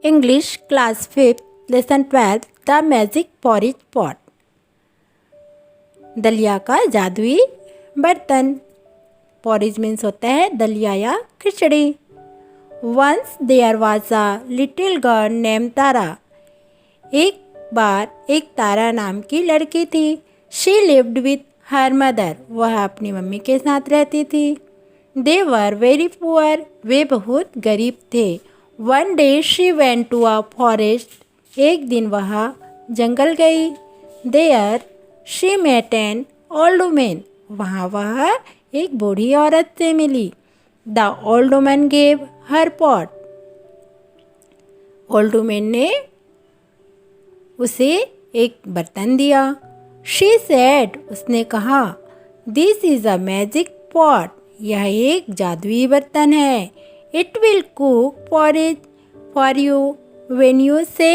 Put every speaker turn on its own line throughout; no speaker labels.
English Class 5th Lesson 12 The Magic Porridge Pot। दलिया का जादुई बर्तन। पॉरिज मीन्स होता है दलिया या खिचड़ी। Once there was a little girl name Tara. एक बार एक तारा नाम की लड़की थी। She lived with her mother. वह अपनी मम्मी के साथ रहती थी। दे वर वेरी पुअर। वे बहुत गरीब थे। One day she went to a forest. एक दिन वह जंगल गई। There she met an old women. वहाँ वह एक बूढ़ी औरत से मिली। The old woman gave her pot. Old women ने उसे एक बर्तन दिया। शी सेड, उसने कहा, this is a magic pot. यह एक जादुई बर्तन है। It will cook porridge for you when you say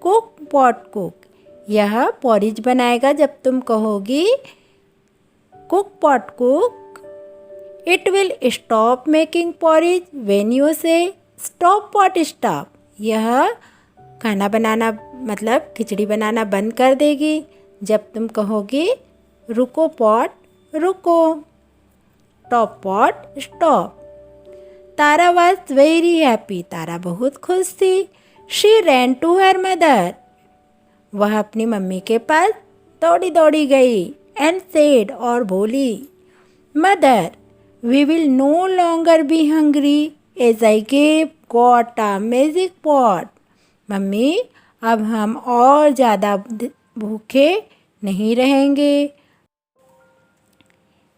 cook pot cook. यह पॉरेज बनाएगा जब तुम कहोगी cook pot cook. It will stop making porridge when you say stop pot stop. यह खाना बनाना मतलब खिचड़ी बनाना बंद कर देगी जब तुम कहोगी रुको पॉट रुको, stop pot stop. Tara was very happy. Tara बहुत खुश थी। She ran to her mother. वह अपनी मम्मी के पास दौड़ी दौड़ी गई। एंड सेड, और बोली, mother we will no longer be hungry as I gave got a magic pot. Mummy अब हम और ज़्यादा भूखे नहीं रहेंगे।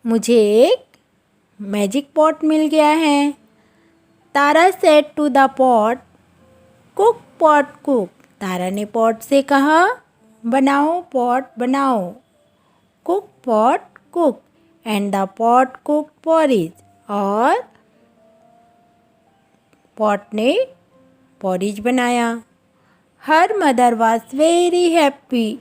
मुझे एक मैजिक पॉट मिल गया है। Tara said to the pot cook pot cook. Tara ने पॉट से कहा बनाओ पॉट बनाओ। Cook pot cook and the pot cook porridge. और पॉट ने पॉरिज बनाया। Her mother was very happy.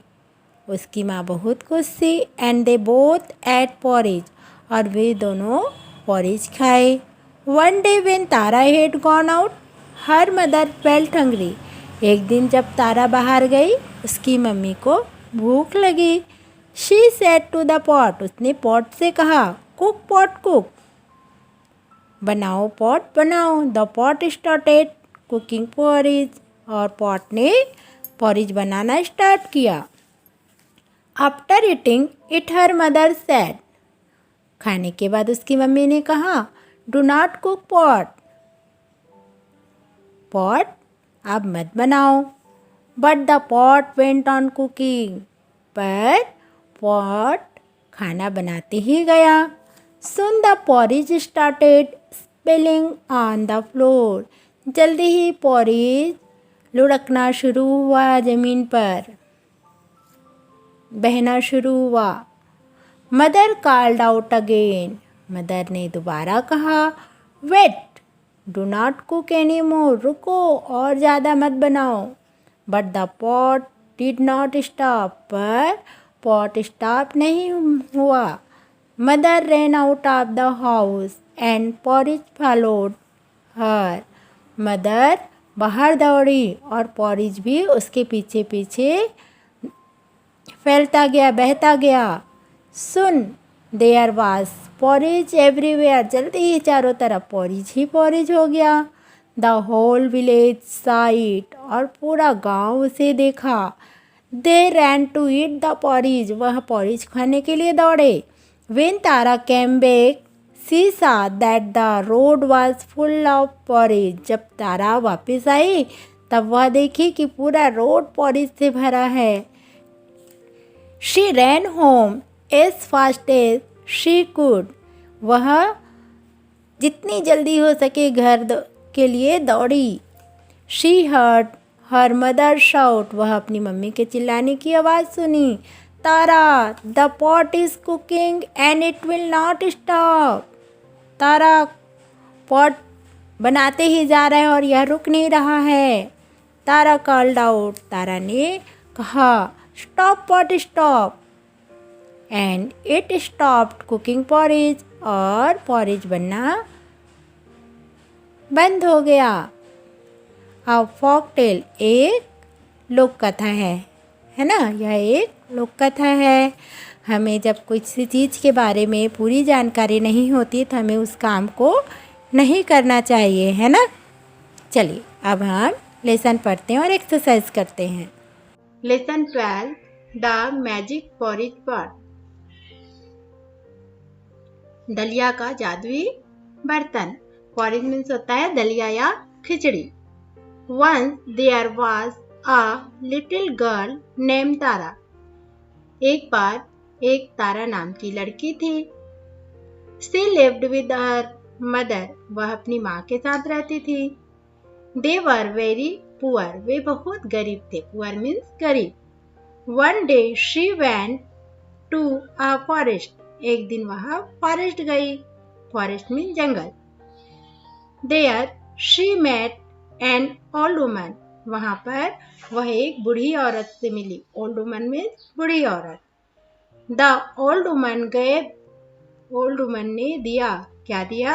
उसकी माँ बहुत खुश थी। And they both ate porridge. और वे दोनों पॉरिज खाए। One day when Tara had gone out her mother felt hungry. एक दिन जब तारा बाहर गई उसकी मम्मी को भूख लगी। She said to the pot. उसने पॉट से कहा कुक पॉट कुक। बनाओ पॉट बनाओ। The pot started cooking porridge. और पॉट ने पॉरिज बनाना स्टार्ट किया। After eating it her mother said. खाने के बाद उसकी मम्मी ने कहा do not cook pot. Pot अब मत बनाओ। But the pot went on cooking. पर पॉट खाना बनाते ही गया। Soon the porridge started spilling on the floor. जल्दी ही पॉरिज लुढ़कना शुरू हुआ जमीन पर, बहना शुरू हुआ। Mother called out again. Mother ने दोबारा कहा wait do not cook any more. रुको और ज़्यादा मत बनाओ। But the pot did not stop. पर पॉट स्टॉप नहीं हुआ। Mother ran out of the house and porridge followed her. Mother बाहर दौड़ी और पॉरिज भी उसके पीछे पीछे फैलता गया, बहता गया। Soon there was porridge everywhere. जल्दी ही चारों तरफ पॉरिज ही पॉरिज हो गया। The whole village sight. और पूरा गांव उसे देखा। They ran to eat the porridge. वह पॉरिज खाने के लिए दौड़े। When Tara came back she saw that the road was full of porridge. जब तारा वापस आई तब वह देखी कि पूरा रोड पॉरिज से भरा है। She ran home as fast as she could. वह जितनी जल्दी हो सके घर के लिए दौड़ी। She heard her mother shout. वह अपनी मम्मी के चिल्लाने की आवाज़ सुनी। Tara the pot is cooking and it will not stop. Tara pot बनाते ही जा रहा है और यह रुक नहीं रहा है। तारा कॉल्ड आउट। तारा ने कहा stop pot stop. And it stopped cooking porridge. और पॉरिज बनना बंद हो गया। अ फॉक टेल एक लोक कथा है ना। यह एक लोक कथा है। हमें जब किसी चीज़ के बारे में पूरी जानकारी नहीं होती तो हमें उस काम को नहीं करना चाहिए, है ना। चलिए अब हम लेसन पढ़ते हैं और एक्सरसाइज करते हैं। Lesson 12 the magic porridge pot. दलिया का जादुई बर्तन। पॉरेज मीन्स होता है दलिया या खिचड़ी। Once there was a little girl named तारा। एक बार एक तारा नाम की लड़की थी। She lived with her mother। वह अपनी माँ के साथ रहती थी। They were very poor। वे बहुत गरीब थे। Poor means गरीब। One day she went to a forest। एक दिन वह फॉरेस्ट गई। Forest means jungle. There she met an old woman। वहाँ पर वह एक बूढ़ी औरत से मिली। Old woman means बूढ़ी औरत। The old woman gave। Old woman ने दिया। क्या दिया?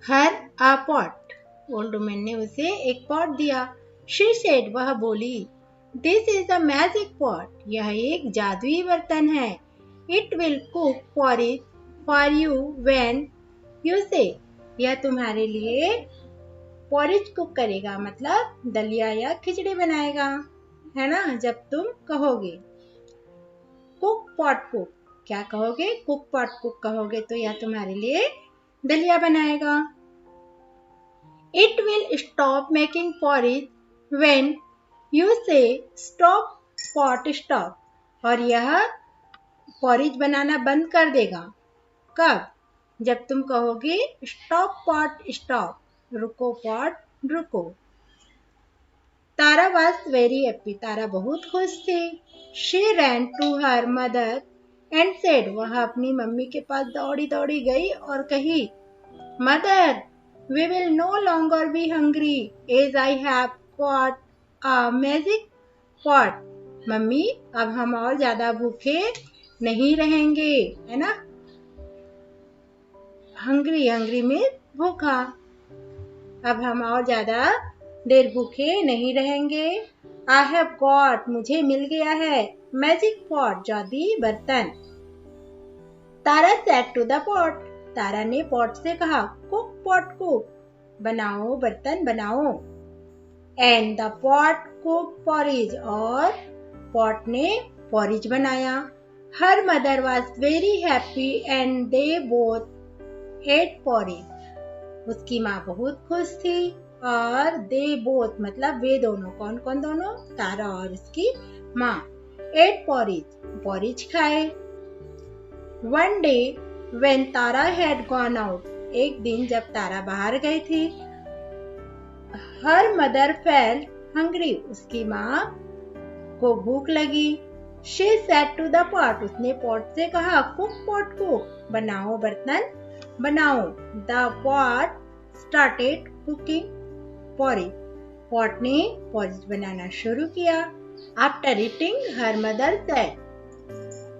Her a pot। Old woman ने उसे एक पॉट दिया। She said। वह बोली This is a magic pot। यह एक जादुई बर्तन है। It will cook porridge for you when you say। यह तुम्हारे लिए पॉरेज कुक करेगा, मतलब दलिया या खिचड़ी बनाएगा, है ना, जब तुम कहोगे। Cook pot cook. क्या कहोगे? कुक पॉट कुक कहोगे तो यह तुम्हारे लिए दलिया बनाएगा। It will stop making porridge when you say stop pot stop. और यह पॉरेज बनाना बंद कर देगा। कब? जब तुम कहोगे स्टॉप पॉट स्टॉप। रुको पॉट रुको। Tara was very happy. Tara बहुत खुश थी। She ran to her mother and said. वह अपनी मम्मी के पास दौड़ी दौड़ी गई और कही mother we will no longer be hungry as I have got a magic pot. Mummy अब हम और ज्यादा भूखे नहीं रहेंगे, है ना। हंग्री में भूखा। अब हम और ज्यादा देर भूखे नहीं रहेंगे। आई हैव गॉट। मुझे मिल गया है। मैजिक पॉट जादुई बर्तन। तारा सेड टू द पॉट। तारा ने पॉट से कहा कुक पॉट कुक। बनाओ बर्तन बनाओ। And the pot cook porridge. और पॉट ने पॉरेज बनाया। Her mother was very happy and they both eight porridge. उसकी माँ बहुत खुश थी और दे बोथ मतलब वे दोनों। कौन कौन दोनों? तारा और उसकी माँ। Ate porridge. पॉरेज खाए। One day when Tara had gone out. एक दिन जब तारा बाहर गई थी। Her mother felt hungry. उसकी माँ को भूख लगी। She said to the pot. उसने पॉट से कहा कुक पॉट कुक। बनाओ बर्तन बनाओ। The pot started cooking porridge. Pot ने पॉरेज बनाना शुरू किया। After eating her mother said.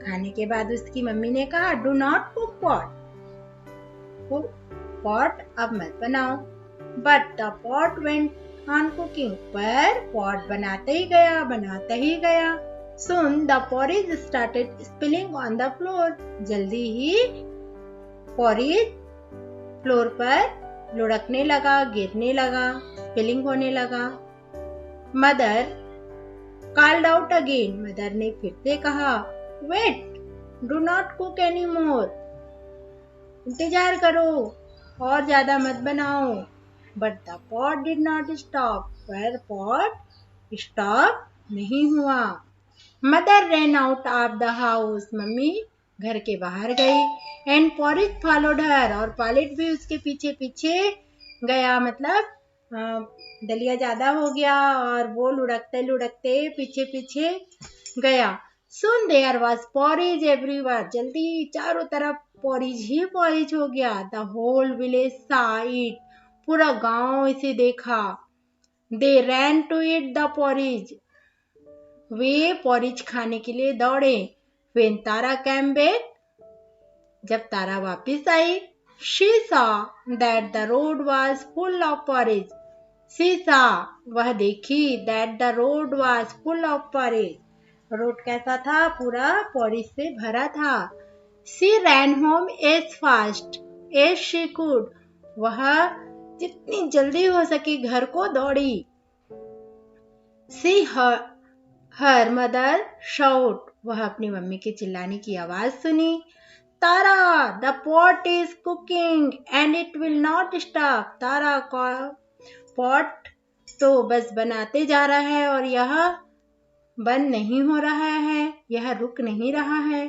खाने के बाद उसकी मम्मी ने कहा do not cook pot. Pot अब मत बनाओ। But the pot went on cooking. पर पॉट बनाते ही गया। Soon the porridge started spilling on the floor। जल्दी ही porridge फ्लोर पर लुढ़कने लगा, गिरने लगा, स्पिलिंग होने लगा। Mother called out again। Mother ने फिर से कहा wait, do not cook anymore। इंतजार करो और ज्यादा मत बनाओ। But the pot did not stop। पर pot stop नहीं हुआ। Mother ran out of the house। Mummy घर के बाहर गई। एंड पॉरेज फॉलोड हर। और पॉरेज भी उसके पीछे पीछे गया। मतलब दलिया ज्यादा हो गया और वो लुढ़कते लुढ़कते पीछे पीछे गया। Soon there was porridge everywhere। जल्दी चारों तरफ पॉरेज ही पॉरेज हो गया। The whole village saw it। पूरा गांव इसे देखा। They ran to eat the porridge। Way porridge खाने के लिए दौड़े। When Tara came back। जब तारा वापस आई। She saw that the road was full of porridge। She saw, that the, road the road was full ऑफ पॉरेज, रोड कैसा था, पूरा पॉरेज से भरा था। She ran home as fast as she could, वह जितनी जल्दी हो सकी घर को दौड़ी। सी हर मदर शाउट, वह अपनी मम्मी के चिल्लाने की आवाज सुनी। Tara, the pot is cooking and it will not stop, Tara का पॉट तो बस बनाते जा रहा है और यह बंद नहीं हो रहा है, यह रुक नहीं रहा है।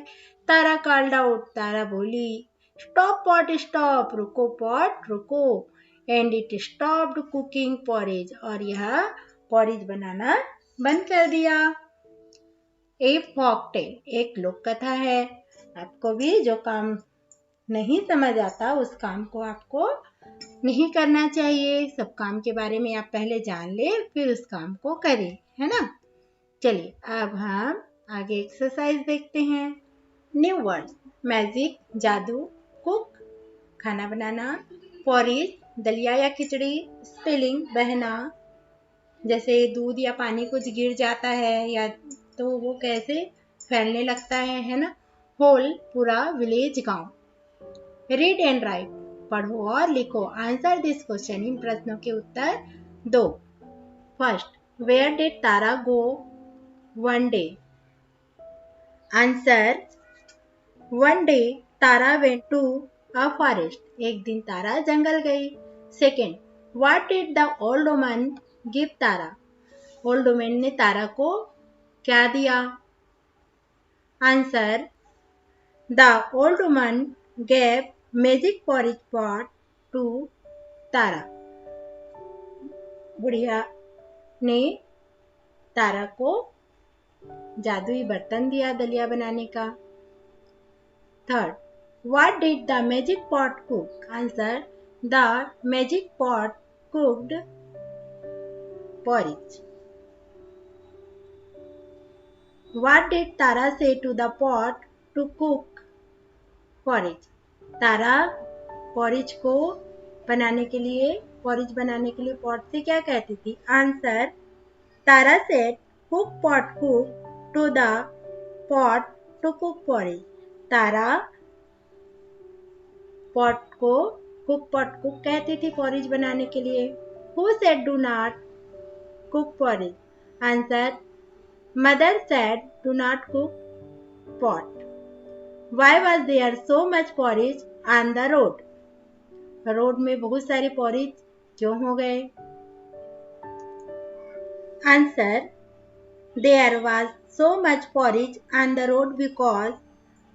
तारा कॉल्ड आउट, तारा बोली, स्टॉप पॉट स्टॉप, रुको पॉट रुको। And it stopped cooking porridge, और यह पॉरेज बनाना बंद कर दिया। ए फॉकटेल, एक लोक कथा है। आपको भी जो काम नहीं समझ आता उस काम को आपको नहीं करना चाहिए। सब काम के बारे में आप पहले जान ले, फिर उस काम को करें, है ना। चलिए अब हम आगे एक्सरसाइज देखते हैं। न्यू वर्ड, मैजिक जादू, कुक खाना बनाना, पॉरेज दलिया या खिचड़ी, स्पिलिंग बहना, जैसे दूध या पानी कुछ गिर जाता है या तो वो कैसे फैलने लगता है ना। होल पूरा विलेज गांव। रीड एंड राइट, पढ़ो और लिखो। आंसर दिस क्वेश्चन, इन प्रश्नों के उत्तर दो। First, where did Tara go one day? Answer, one day Tara went to a forest, एक दिन तारा जंगल गई। Second, what did the old woman give Tara? Old woman ने तारा को क्या दिया? Answer, the old woman gave magic porridge pot to Tara, बुढ़िया ने तारा को जादुई बर्तन दिया दलिया बनाने का। Third, what did the magic pot cook? Answer, the magic pot cooked porridge. What did Tara say to the pot to cook porridge? Tara porridge बनाने के लिए पॉट से क्या कहती थी? Answer, Tara said cook pot cook to the pot to cook porridge, Tara cook pot cook कहती थी porridge बनाने के लिए। Who said do not cook porridge? Answer, mother said do not cook pot. Why was there so much porridge on the road? Road में बहुत सारे porridge क्यों हो गए? Answer, there was so much porridge on the road because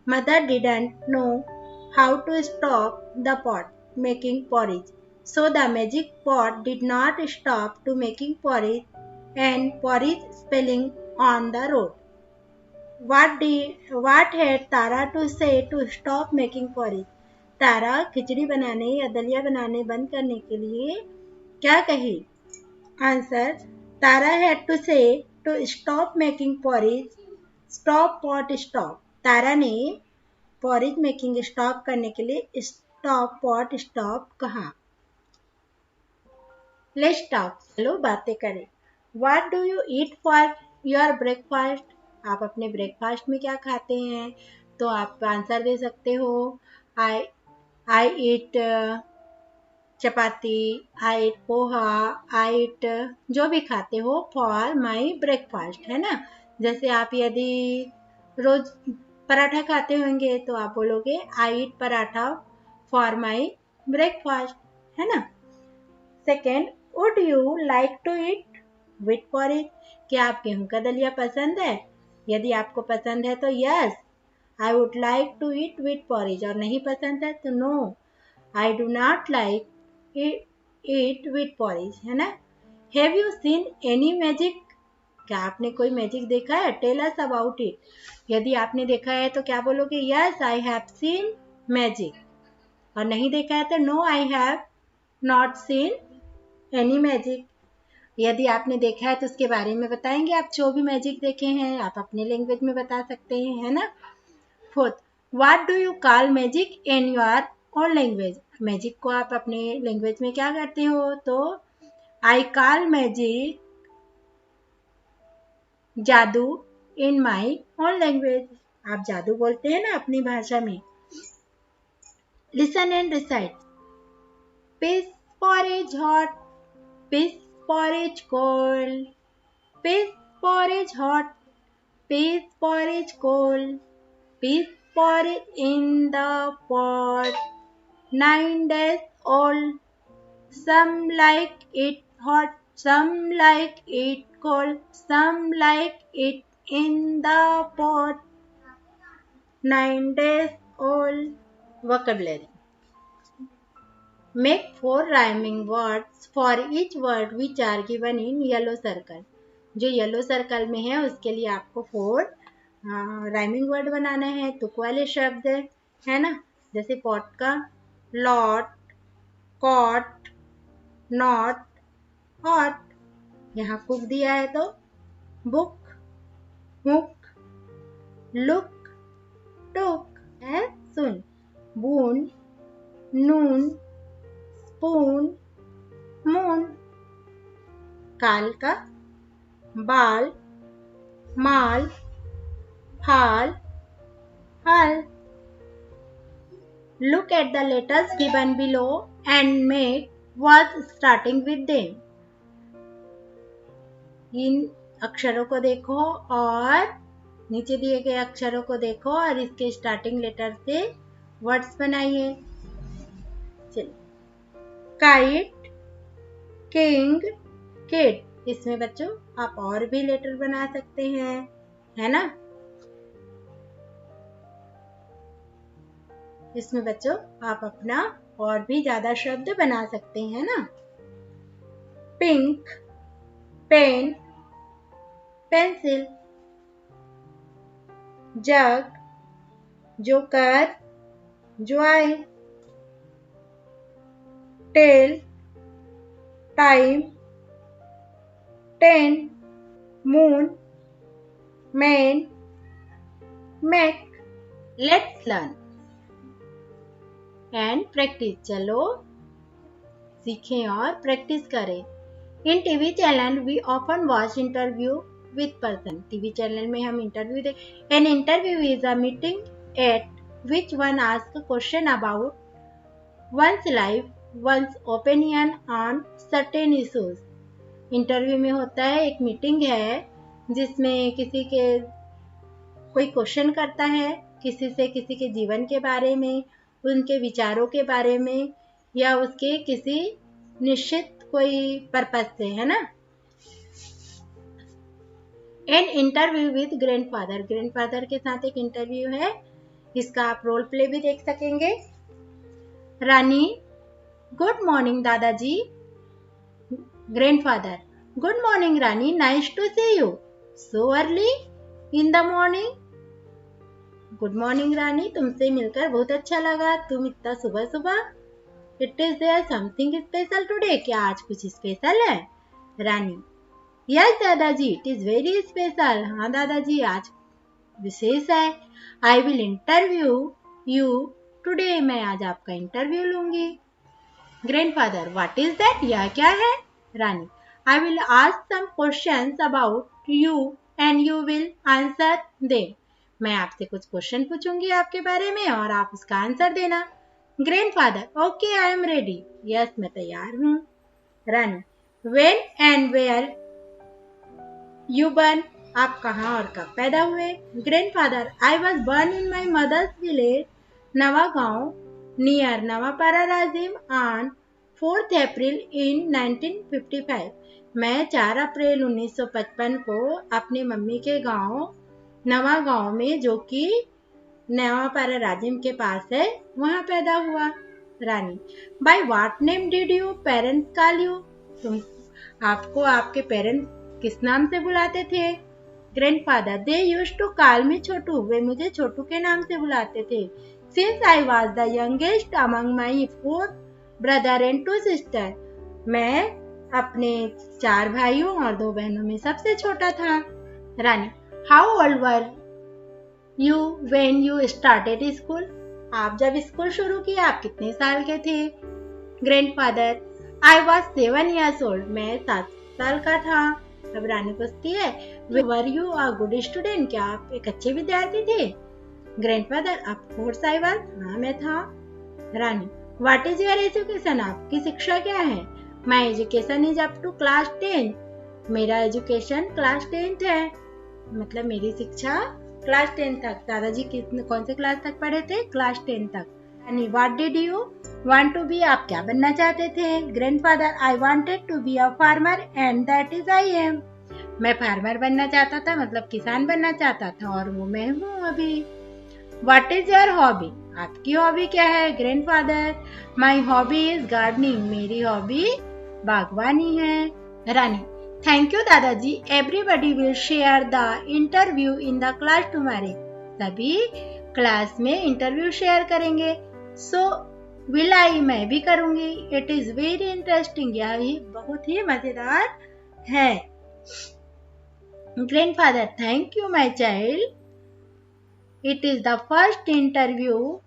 mother didn't know how to stop the pot making porridge. So the magic pot did not stop to making porridge and porridge spilling on the road. What had Tara to say to stop making porridge? तारा खिचड़ी बनाने या दलिया बनाने बंद करने के लिए क्या कही? Answer, Tara had to say to stop making porridge, stop pot stop, Tara ने पॉरेज मेकिंग स्टॉप करने के लिए स्टॉप पॉट स्टॉप कहा। लेट्स टॉक, चलो बातें करें। What do you eat for your breakfast? आप अपने ब्रेकफास्ट में क्या खाते हैं? तो आप आंसर दे सकते हो, आई ईट चपाती, आई ईट पोहा, आई ईट जो भी खाते हो फॉर माई ब्रेकफास्ट, है ना। जैसे आप यदि रोज पराठा खाते होंगे तो आप बोलोगे I eat paratha for my breakfast, है ना। Second, would you like to eat wheat porridge? क्या आप गेहूं का दलिया पसंद है? यदि आपको पसंद है तो yes, I would like to eat wheat porridge, और नहीं पसंद है तो no, I do not like eat wheat porridge, है ना। Have you seen any magic? क्या आपने कोई मैजिक देखा है? Tell us about it. यदि आपने देखा है तो क्या बोलोगे? Yes, I have seen magic, और नहीं देखा है तो no, I have not seen any magic. यदि आपने देखा है तो उसके बारे में बताएंगे, आप जो भी मैजिक देखे हैं आप अपने लैंग्वेज में बता सकते हैं, है ना। Fourth, what do you call magic in your own language? Magic को आप अपने लैंग्वेज में क्या करते हो? तो I call magic जादू in my own language. आप जादू बोलते हैं ना अपनी भाषा में. Listen and recite. Fish porridge hot, fish porridge cold, fish porridge hot, fish porridge cold, fish porridge in the pot. 9 days old. Some like it hot, some like it cold, some like it in the pot. 9 days old. Vocabulary. Make 4 rhyming words for each word which are given in yellow circle. जो yellow circle में है उसके लिए आपको 4 rhyming word बनाना है. तुक वाले शब्द है ना, जैसे पॉट का लॉट, कॉट, नॉट, हॉट. यहाँ कुक दिया है तो बुक, हुक, लुक, टुक है सुन. बून, नून, स्पून, मून. काल का बाल, माल, हाल, हल. Look at the letters given below and make words starting with them. इन अक्षरों को देखो और नीचे दिए गए अक्षरों को देखो और इसके स्टार्टिंग लेटर से वर्ड्स बनाइए. चलिए. Kite, king, kid. इसमें बच्चों आप और भी लेटर बना सकते हैं, है ना. इसमें बच्चों आप अपना और भी ज्यादा शब्द बना सकते हैं ना. Pink, pen, pencil. Jug, joker, joy. Tail, time, ten. Moon, man, mac. Let's learn and practice. चलो सीखें और प्रैक्टिस करें. In TV channel we often watch interview with person. TV channel में हम इंटरव्यू देख. An interview is a meeting at which one ask question about one's life, one's opinion on certain issues. Interview में होता है एक meeting है जिसमें किसी के कोई क्वेश्चन करता है, किसी से किसी के जीवन के बारे में, उनके विचारों के बारे में या उसके किसी निश्चित कोई पर्पस से, है ना. An interview with grandfather. Grandfather के साथ एक इंटरव्यू है, इसका आप रोल प्ले भी देख सकेंगे. Rani, good morning dadaji. Grandfather, good morning Rani, nice to see you so early in the morning. Good morning Rani, तुमसे मिलकर बहुत अच्छा लगा, तुम इतना सुबह सुबह. It is there something special today. क्या आज कुछ स्पेशल है. Rani, yes dadaji, it is very special. हाँ दादाजी, आज विशेष है. I will interview you today. मैं आज आपका इंटरव्यू लूंगी. Grandfather, what is that. यह क्या है. Rani, I will ask some questions about you and you will answer them. मैं आपसे कुछ क्वेश्चन पूछूंगी आपके बारे में और आप उसका आंसर देना. Grandfather, okay I am ready. Yes, मैं तैयार हूँ. Rani, when and where you born. आप कहाँ और कब पैदा हुए. Grandfather, I was born in my mother's village Navagaon near Navapara Rajim on 4th April in 1955. मैं 4 अप्रैल 1955 को अपनी मम्मी के गांव नवागांव में, जो कि नवापारा राजिम के पास है, वहां पैदा हुआ. Rani, by what name did you parents call you. तुम आपको आपके पेरेंट्स किस नाम से बुलाते थे. Grandfather, they used to call me Chhotu. वे मुझे छोटू के नाम से बुलाते थे. Since I was the youngest among my 4 brother and 2 sister. मैं अपने 4 भाइयों और 2 बहनों में सबसे छोटा था. Rani, how old were you when you started school. आप जब स्कूल शुरू किया आप कितने साल के थे. Grandfather, I was 7 years old. मैं 7 साल का था। अब रानी पूछती है, Were you a good student? क्या आप एक अच्छे विद्यार्थी थे? Grandfather, of course I was. हाँ मैं था। रानी, What is your education? आपकी शिक्षा क्या है? My education is up to class 10. मेरा एजुकेशन क्लास 10 है, मतलब मेरी शिक्षा क्लास 10 तक। दादाजी कौन से क्लास तक पढ़े थे? क्लास 10 तक। यानी what did you want to be? आप क्या बनना चाहते थे? Grandfather, I wanted to be a farmer and that is I am. मैं फार्मर बनना चाहता था, मतलब किसान बनना चाहता था, और वो मैं हूँ अभी। What is your hobby? आपकी हॉबी क्या है? Grandfather, my hobby is gardening. मेरी हॉबी बागवानी है। रानी, थैंक यू दादाजी, everybody will share the interview in the class tomorrow. सभी क्लास में इंटरव्यू शेयर करेंगे। सो विल आई, मैं भी करूंगी। इट इज वेरी इंटरेस्टिंग, यह भी बहुत ही मजेदार है। Grandfather, thank you my child, it is the first interview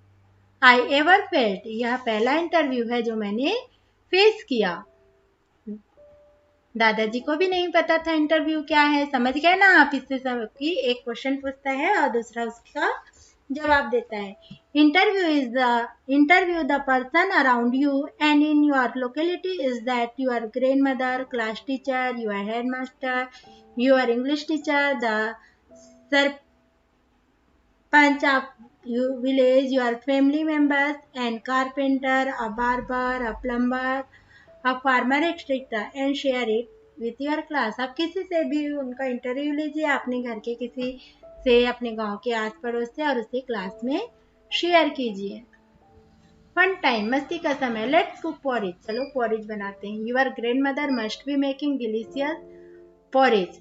I ever felt. यह पहला इंटरव्यू है जो मैंने फेस किया। दादाजी को भी नहीं पता था इंटरव्यू क्या है। समझ गए ना आप? इससे सब की एक क्वेश्चन पूछता है और दूसरा उसका जवाब देता है। Interview is the person around you and in your locality is that your grand mother, class teacher, your head master, your English teacher, the sarpanch of your village, your family members and carpenter, a barber, a plumber, a farmer, etc. and share it with your class. आप किसी से भी उनका interview लीजिए, अपने घर के किसी से, अपने गांव के आस पड़ोस से, और उसे क्लास में शेयर कीजिए। फन टाइम, मस्ती का समय। लेट्स कुक पॉरेज, चलो पॉरेज बनाते हैं। Your grandmother must be making delicious porridge.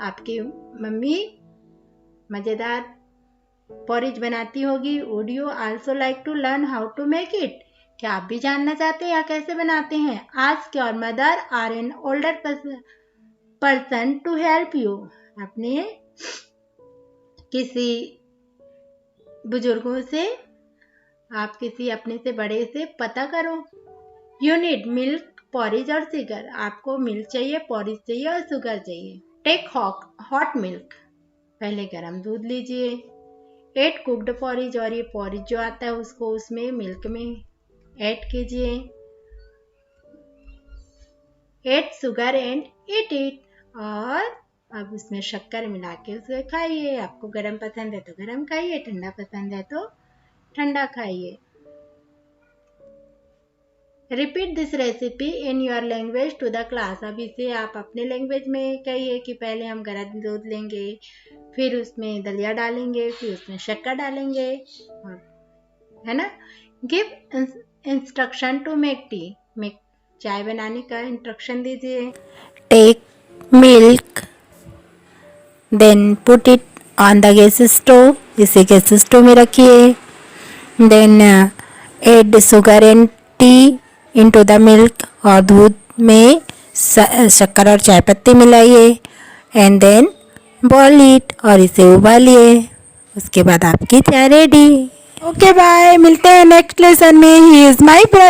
आपकी मम्मी मजेदार पॉरेज बनाती होगी। Would you also like to learn how to make it? क्या आप भी जानना चाहते हैं या कैसे बनाते हैं? Ask your mother or an older person to help you. अपने किसी बुजुर्गों से, आप किसी अपने से बड़े से पता करो। यू नीड मिल्क, पॉरेज और शुगर। आपको मिल्क चाहिए, पॉरेज चाहिए और शुगर चाहिए। टेक हॉट मिल्क, पहले गर्म दूध लीजिए। एट कुक्ड पॉरेज, और ये पॉरेज जो आता है उसको उसमें मिल्क में ऐड कीजिए। Add sugar and eat it, और अब उसमें शक्कर मिला के उसे खाइए। आपको गरम पसंद है तो गरम खाइए, ठंडा पसंद है तो ठंडा खाइए। Repeat this recipe in your language to the class. अब इसे आप अपने लैंग्वेज में कहिए कि पहले हम गर्म दूध लेंगे, फिर उसमें दलिया डालेंगे, फिर उसमें शक्कर डालेंगे, है ना। Give instruction to make tea, चाय बनाने का इंस्ट्रक्शन दीजिए। Take milk, then put it on the gas stove, इसे गैस स्टोव में रखिए। Then add sugar and tea into the milk, और दूध में शक्कर और चाय पत्ती मिलाइए। एंड देन बॉईल इट, और इसे उबालिए। उसके बाद आपकी चाय रेडी। ओके बाय, मिलते हैं नेक्स्ट लेसन में। He is my brother.